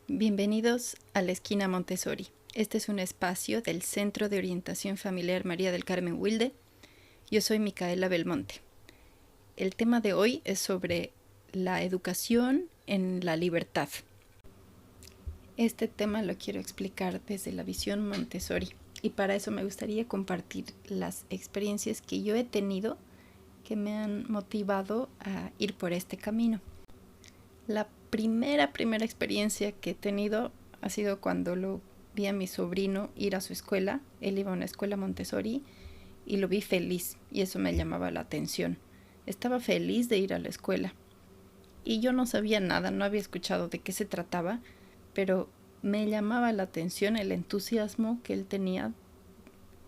Bienvenidos a la Esquina Montessori. Este es un espacio del Centro de Orientación Familiar María del Carmen Wilde. Yo soy Micaela Belmonte. El tema de hoy es sobre la educación en la libertad. Este tema lo quiero explicar desde la visión Montessori y para eso me gustaría compartir las experiencias que yo he tenido que me han motivado a ir por este camino. La primera experiencia que he tenido ha sido cuando lo vi a mi sobrino ir a su escuela. Él iba a una escuela Montessori y lo vi feliz y eso me llamaba la atención. Estaba feliz de ir a la escuela y yo no sabía nada, no había escuchado de qué se trataba, pero me llamaba la atención el entusiasmo que él tenía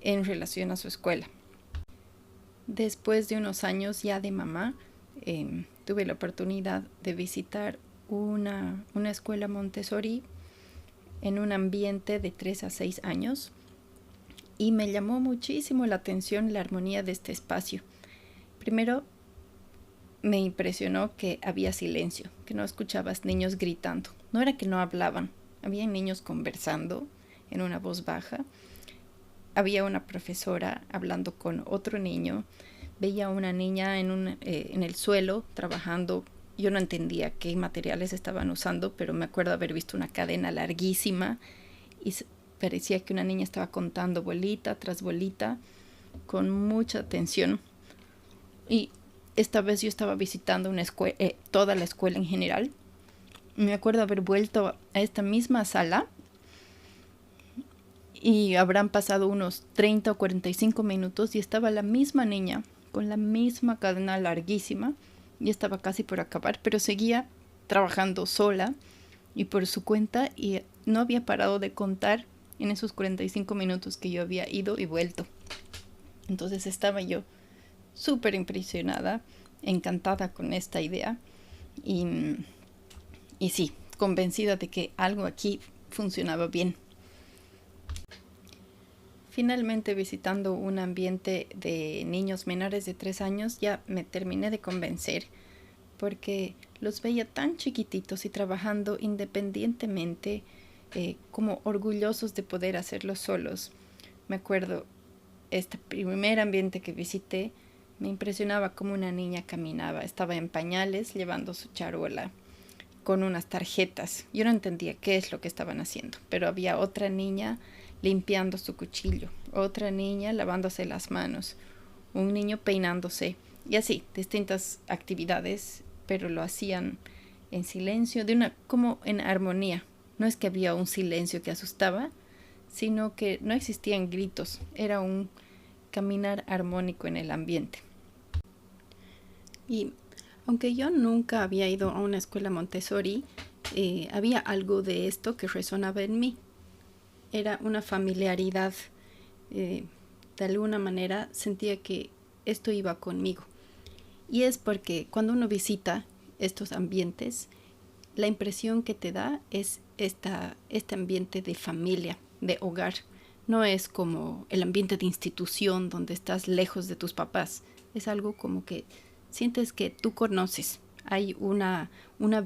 en relación a su escuela. Después de unos años ya de mamá, tuve la oportunidad de visitar una escuela Montessori en un ambiente de 3 a 6 años y me llamó muchísimo la atención la armonía de este espacio. Primero, me impresionó que había silencio, que no escuchabas niños gritando. No era que no hablaban, había niños conversando en una voz baja. Había una profesora hablando con otro niño. Veía a una niña en el suelo trabajando. Yo no entendía qué materiales estaban usando, pero me acuerdo haber visto una cadena larguísima y parecía que una niña estaba contando bolita tras bolita con mucha atención. Y esta vez yo estaba visitando toda la escuela en general. Me acuerdo haber vuelto a esta misma sala y habrán pasado unos 30 o 45 minutos y estaba la misma niña con la misma cadena larguísima y estaba casi por acabar, pero seguía trabajando sola y por su cuenta y no había parado de contar en esos 45 minutos que yo había ido y vuelto. Entonces estaba yo súper impresionada, encantada con esta idea y sí, convencida de que algo aquí funcionaba bien. Finalmente, visitando un ambiente de niños menores de 3 años, ya me terminé de convencer porque los veía tan chiquititos y trabajando independientemente, como orgullosos de poder hacerlo solos. Me acuerdo, este primer ambiente que visité, me impresionaba cómo una niña caminaba. Estaba en pañales, llevando su charola, con unas tarjetas. Yo no entendía qué es lo que estaban haciendo, pero había otra niña limpiando su cuchillo, otra niña lavándose las manos, un niño peinándose y así, distintas actividades, pero lo hacían en silencio, como en armonía. No es que había un silencio que asustaba, sino que no existían gritos, era un caminar armónico en el ambiente. Y aunque yo nunca había ido a una escuela Montessori, había algo de esto que resonaba en mí. Era una familiaridad. De alguna manera sentía que esto iba conmigo. Y es porque cuando uno visita estos ambientes, la impresión que te da es este ambiente de familia, de hogar. No es como el ambiente de institución donde estás lejos de tus papás. Es algo como que sientes que tú conoces. Hay una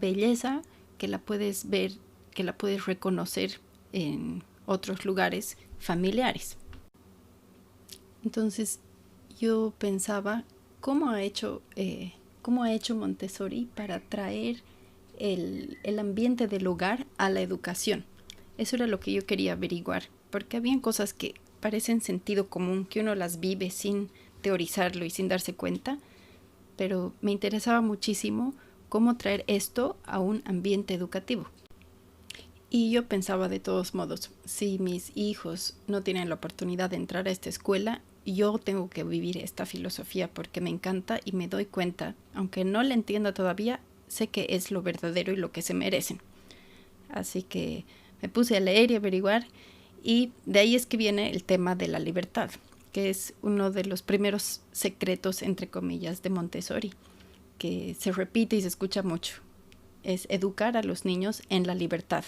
belleza que la puedes ver, que la puedes reconocer en otros lugares familiares. Entonces yo pensaba, ¿cómo ha hecho Montessori para traer el ambiente del hogar a la educación? Eso era lo que yo quería averiguar, porque habían cosas que parecen sentido común, que uno las vive sin teorizarlo y sin darse cuenta, pero me interesaba muchísimo cómo traer esto a un ambiente educativo. Y yo pensaba de todos modos, si mis hijos no tienen la oportunidad de entrar a esta escuela, yo tengo que vivir esta filosofía porque me encanta y me doy cuenta, aunque no la entienda todavía, sé que es lo verdadero y lo que se merecen. Así que me puse a leer y averiguar y de ahí es que viene el tema de la libertad, que es uno de los primeros secretos, entre comillas, de Montessori, que se repite y se escucha mucho. Es educar a los niños en la libertad.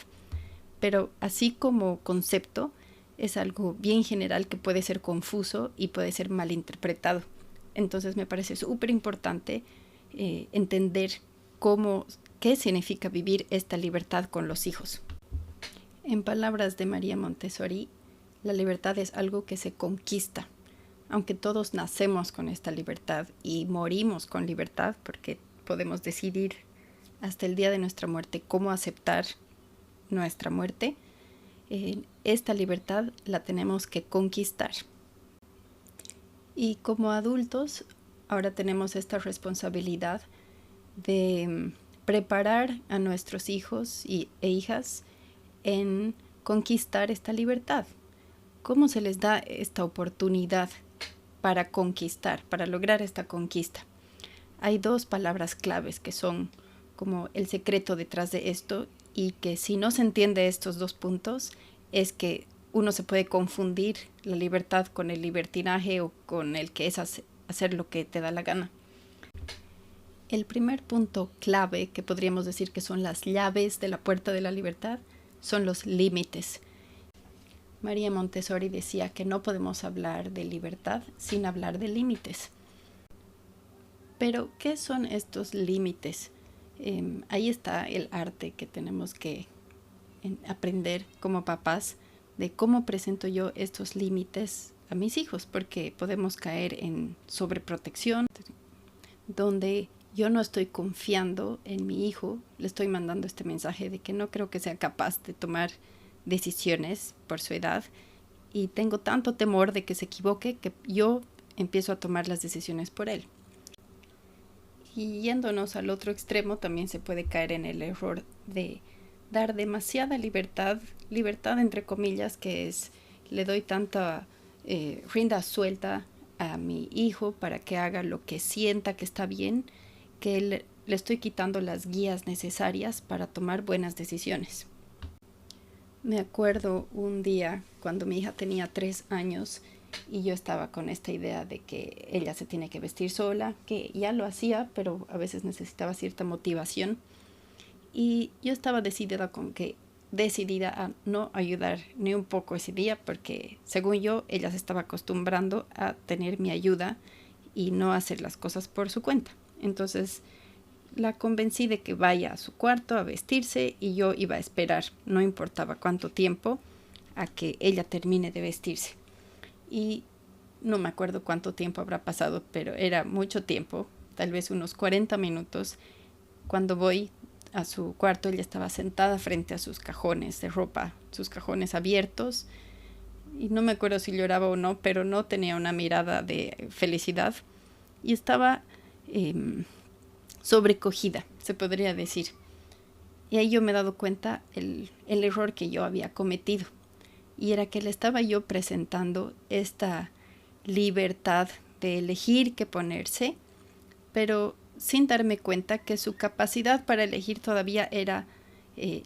Pero así como concepto, es algo bien general que puede ser confuso y puede ser malinterpretado. Entonces me parece súper importante entender qué significa vivir esta libertad con los hijos. En palabras de María Montessori, la libertad es algo que se conquista. Aunque todos nacemos con esta libertad y morimos con libertad, porque podemos decidir hasta el día de nuestra muerte cómo aceptar nuestra muerte, esta libertad la tenemos que conquistar. Y como adultos, ahora tenemos esta responsabilidad de preparar a nuestros hijos e hijas en conquistar esta libertad. ¿Cómo se les da esta oportunidad para conquistar, para lograr esta conquista? Hay dos palabras claves que son como el secreto detrás de esto, y que si no se entiende estos dos puntos, es que uno se puede confundir la libertad con el libertinaje o con el que es hacer lo que te da la gana. El primer punto clave, que podríamos decir que son las llaves de la puerta de la libertad, son los límites. María Montessori decía que no podemos hablar de libertad sin hablar de límites. Pero, ¿qué son estos límites? Ahí está el arte que tenemos que aprender como papás, de cómo presento yo estos límites a mis hijos, porque podemos caer en sobreprotección, donde yo no estoy confiando en mi hijo, le estoy mandando este mensaje de que no creo que sea capaz de tomar decisiones por su edad, y tengo tanto temor de que se equivoque que yo empiezo a tomar las decisiones por él. Y yéndonos al otro extremo, también se puede caer en el error de dar demasiada libertad entre comillas, que es, le doy tanta rienda suelta a mi hijo para que haga lo que sienta que está bien, que le estoy quitando las guías necesarias para tomar buenas decisiones. Me acuerdo un día cuando mi hija tenía 3 años y yo estaba con esta idea de que ella se tiene que vestir sola, que ya lo hacía, pero a veces necesitaba cierta motivación. Y yo estaba decidida a no ayudar ni un poco ese día, porque según yo, ella se estaba acostumbrando a tener mi ayuda y no hacer las cosas por su cuenta. Entonces la convencí de que vaya a su cuarto a vestirse y yo iba a esperar, no importaba cuánto tiempo, a que ella termine de vestirse. Y no me acuerdo cuánto tiempo habrá pasado, pero era mucho tiempo, tal vez unos 40 minutos. Cuando voy a su cuarto, ella estaba sentada frente a sus cajones de ropa, sus cajones abiertos, y no me acuerdo si lloraba o no, pero no tenía una mirada de felicidad y estaba sobrecogida, se podría decir. Y ahí yo me he dado cuenta el error que yo había cometido, y era que le estaba yo presentando esta libertad de elegir qué ponerse, pero sin darme cuenta que su capacidad para elegir todavía era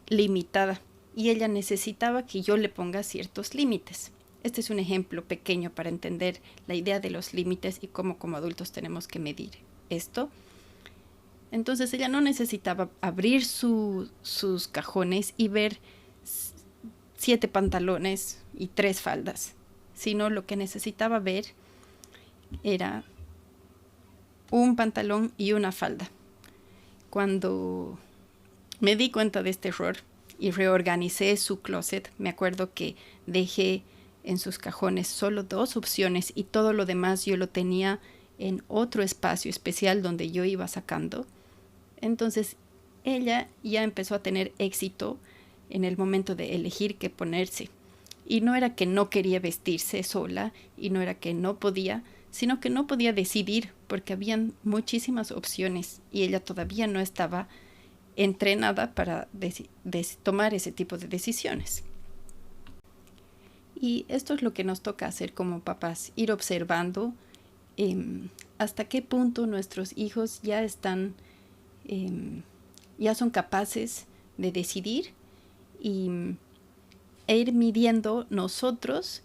limitada, y ella necesitaba que yo le ponga ciertos límites. Este es un ejemplo pequeño para entender la idea de los límites y cómo como adultos tenemos que medir esto. Entonces ella no necesitaba abrir sus cajones y ver 7 pantalones y 3 faldas, sino lo que necesitaba ver era un pantalón y una falda. Cuando me di cuenta de este error y reorganicé su closet, me acuerdo que dejé en sus cajones solo 2 opciones y todo lo demás yo lo tenía en otro espacio especial donde yo iba sacando. Entonces ella ya empezó a tener éxito en el momento de elegir qué ponerse. Y no era que no quería vestirse sola, y no era que no podía, sino que no podía decidir porque habían muchísimas opciones y ella todavía no estaba entrenada para tomar ese tipo de decisiones. Y esto es lo que nos toca hacer como papás, ir observando hasta qué punto nuestros hijos ya están, ya son capaces de decidir, e ir midiendo nosotros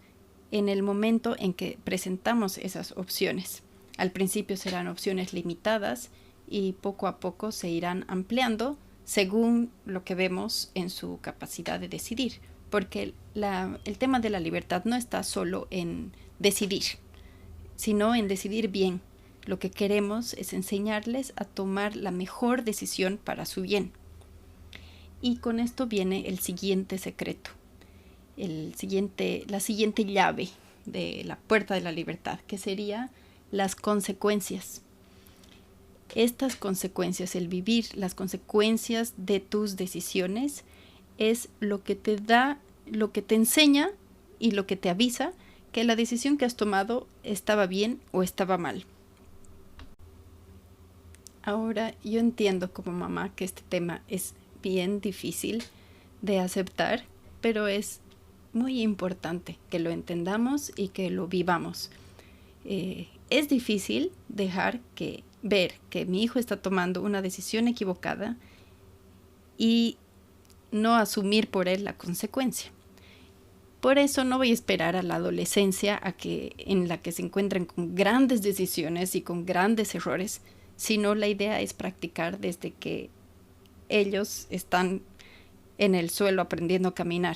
en el momento en que presentamos esas opciones. Al principio serán opciones limitadas y poco a poco se irán ampliando según lo que vemos en su capacidad de decidir, porque el tema de la libertad no está solo en decidir, sino en decidir bien. Lo que queremos es enseñarles a tomar la mejor decisión para su bien. Y con esto viene el siguiente secreto. la siguiente llave de la puerta de la libertad, que sería las consecuencias. Estas consecuencias, el vivir las consecuencias de tus decisiones, es lo que te da, lo que te enseña y lo que te avisa que la decisión que has tomado estaba bien o estaba mal. Ahora, yo entiendo como mamá que este tema es bien difícil de aceptar, pero es muy importante que lo entendamos y que lo vivamos. Es difícil ver que mi hijo está tomando una decisión equivocada y no asumir por él la consecuencia. Por eso no voy a esperar a la adolescencia en la que se encuentran con grandes decisiones y con grandes errores, sino la idea es practicar desde que ellos están en el suelo aprendiendo a caminar,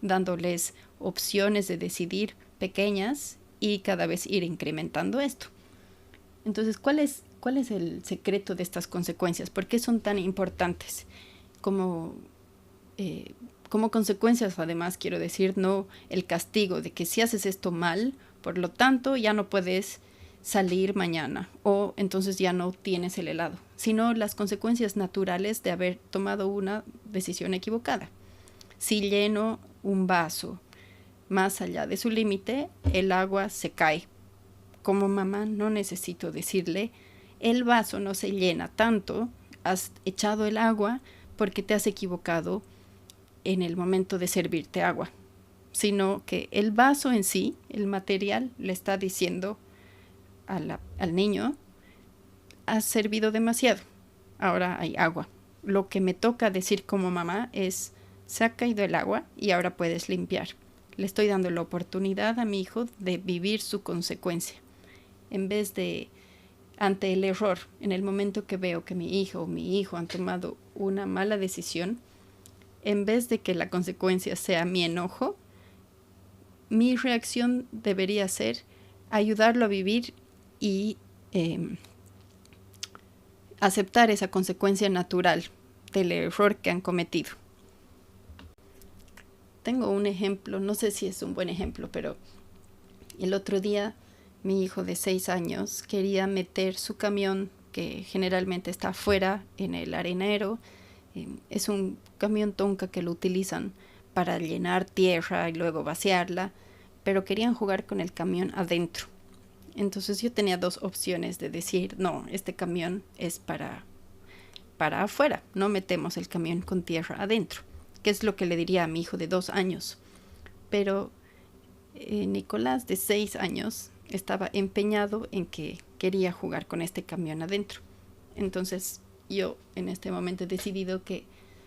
dándoles opciones de decidir pequeñas y cada vez ir incrementando esto. Entonces, ¿cuál es el secreto de estas consecuencias? ¿Por qué son tan importantes? Como consecuencias, además, quiero decir, no el castigo de que si haces esto mal, por lo tanto, ya no puedes salir mañana o entonces ya no tienes el helado, sino las consecuencias naturales de haber tomado una decisión equivocada. Si lleno un vaso más allá de su límite, el agua se cae. Como mamá no necesito decirle, el vaso no se llena tanto, has echado el agua porque te has equivocado en el momento de servirte agua, sino que el vaso en sí, el material, le está diciendo al niño, has servido demasiado, ahora hay agua. Lo que me toca decir como mamá es, se ha caído el agua y ahora puedes limpiar. Le estoy dando la oportunidad a mi hijo de vivir su consecuencia. En vez de, ante el error, en el momento que veo que mi hija o mi hijo han tomado una mala decisión, en vez de que la consecuencia sea mi enojo, mi reacción debería ser ayudarlo a vivir y aceptar esa consecuencia natural del error que han cometido. Tengo un ejemplo, no sé si es un buen ejemplo, pero el otro día mi hijo de 6 años quería meter su camión, que generalmente está afuera en el arenero. Es un camión tonka que lo utilizan para llenar tierra y luego vaciarla, pero querían jugar con el camión adentro. Entonces yo tenía dos opciones de decir, no, este camión es para afuera, no metemos el camión con tierra adentro, que es lo que le diría a mi hijo de 2 años. Pero Nicolás, de 6 años, estaba empeñado en que quería jugar con este camión adentro. Entonces yo en este momento he decidido que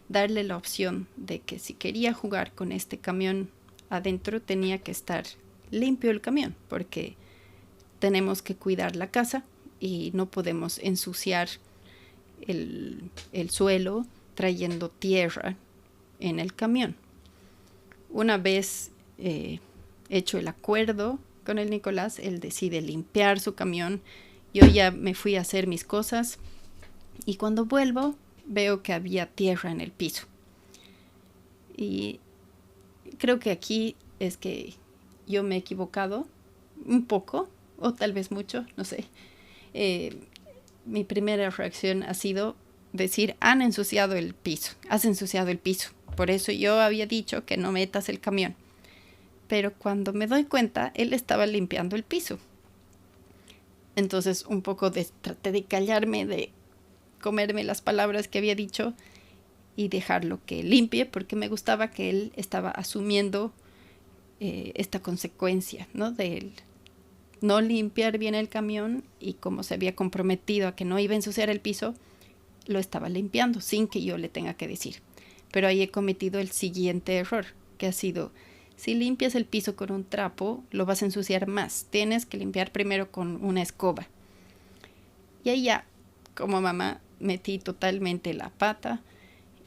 darle la opción de que si quería jugar con este camión adentro tenía que estar limpio el camión, porque tenemos que cuidar la casa y no podemos ensuciar el suelo trayendo tierra en el camión. Una vez hecho el acuerdo con el Nicolás, él decide limpiar su camión. Yo ya me fui a hacer mis cosas y cuando vuelvo veo que había tierra en el piso. Y creo que aquí es que yo me he equivocado un poco, o tal vez mucho, no sé. Mi primera reacción ha sido decir, has ensuciado el piso. Por eso yo había dicho que no metas el camión. Pero cuando me doy cuenta, él estaba limpiando el piso. Entonces traté de callarme, de comerme las palabras que había dicho y dejarlo que limpie, porque me gustaba que él estaba asumiendo esta consecuencia, ¿no? De él no limpiar bien el camión, y como se había comprometido a que no iba a ensuciar el piso, lo estaba limpiando sin que yo le tenga que decir. Pero ahí he cometido el siguiente error, que ha sido, si limpias el piso con un trapo, lo vas a ensuciar más. Tienes que limpiar primero con una escoba. Y ahí ya, como mamá, metí totalmente la pata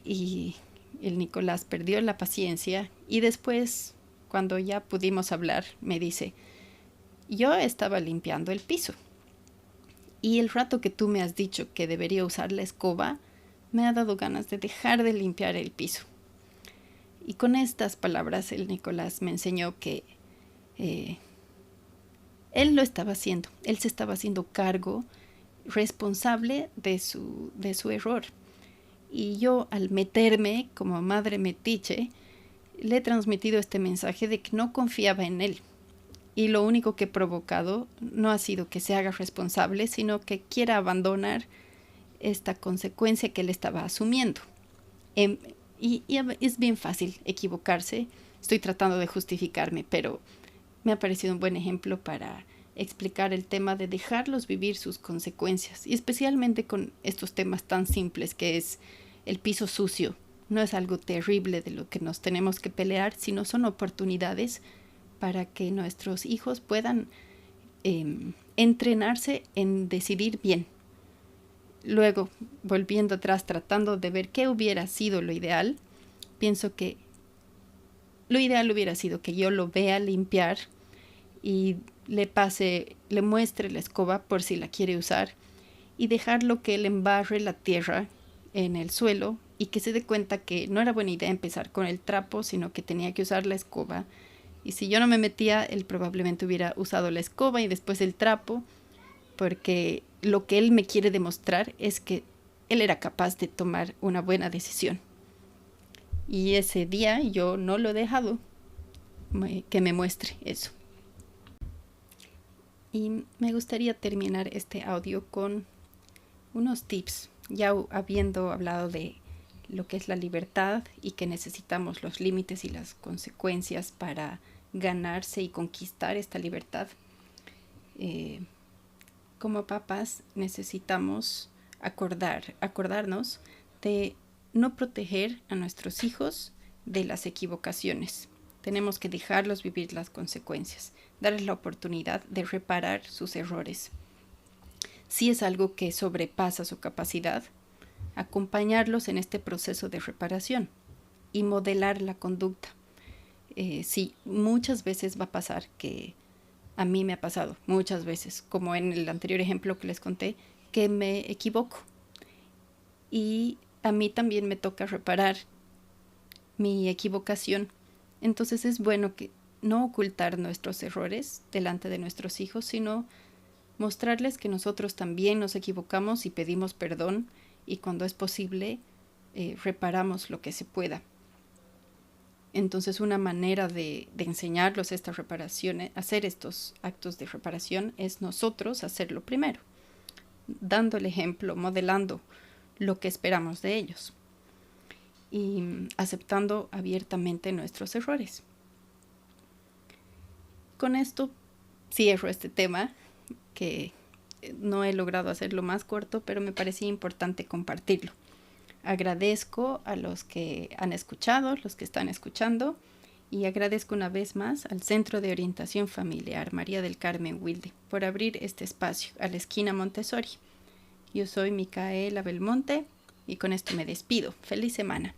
y el Nicolás perdió la paciencia, y después, cuando ya pudimos hablar, me dice, yo estaba limpiando el piso y el rato que tú me has dicho que debería usar la escoba me ha dado ganas de dejar de limpiar el piso. Y con estas palabras el Nicolás me enseñó que él lo estaba haciendo, él se estaba haciendo cargo responsable de su error. Y yo, al meterme como madre metiche, le he transmitido este mensaje de que no confiaba en él. Y lo único que he provocado no ha sido que se haga responsable, sino que quiera abandonar esta consecuencia que él estaba asumiendo. Y es bien fácil equivocarse. Estoy tratando de justificarme, pero me ha parecido un buen ejemplo para explicar el tema de dejarlos vivir sus consecuencias, y especialmente con estos temas tan simples que es el piso sucio. No es algo terrible de lo que nos tenemos que pelear, sino son oportunidades para que nuestros hijos puedan entrenarse en decidir bien. Luego, volviendo atrás, tratando de ver qué hubiera sido lo ideal, pienso que lo ideal hubiera sido que yo lo vea limpiar y le muestre la escoba por si la quiere usar, y dejarlo que él embarre la tierra en el suelo y que se dé cuenta que no era buena idea empezar con el trapo, sino que tenía que usar la escoba. Y si yo no me metía, él probablemente hubiera usado la escoba y después el trapo, porque lo que él me quiere demostrar es que él era capaz de tomar una buena decisión. Y ese día yo no lo he dejado que me muestre eso. Y me gustaría terminar este audio con unos tips, ya habiendo hablado de lo que es la libertad y que necesitamos los límites y las consecuencias para ganarse y conquistar esta libertad. Como papás necesitamos acordarnos de no proteger a nuestros hijos de las equivocaciones. Tenemos que dejarlos vivir las consecuencias, darles la oportunidad de reparar sus errores. Si es algo que sobrepasa su capacidad, acompañarlos en este proceso de reparación y modelar la conducta. Sí, muchas veces va a pasar, que a mí me ha pasado muchas veces, como en el anterior ejemplo que les conté, que me equivoco. Y a mí también me toca reparar mi equivocación. Entonces es bueno que no ocultar nuestros errores delante de nuestros hijos, sino mostrarles que nosotros también nos equivocamos y pedimos perdón, y cuando es posible reparamos lo que se pueda. Entonces una manera de enseñarlos esta reparación, hacer estos actos de reparación, es nosotros hacerlo primero, dando el ejemplo, modelando lo que esperamos de ellos y aceptando abiertamente nuestros errores. Con esto cierro este tema, que no he logrado hacerlo más corto, pero me parecía importante compartirlo. Agradezco a los que han escuchado, los que están escuchando, y agradezco una vez más al Centro de Orientación Familiar María del Carmen Wilde por abrir este espacio a la esquina Montessori. Yo soy Micaela Belmonte y con esto me despido. ¡Feliz semana!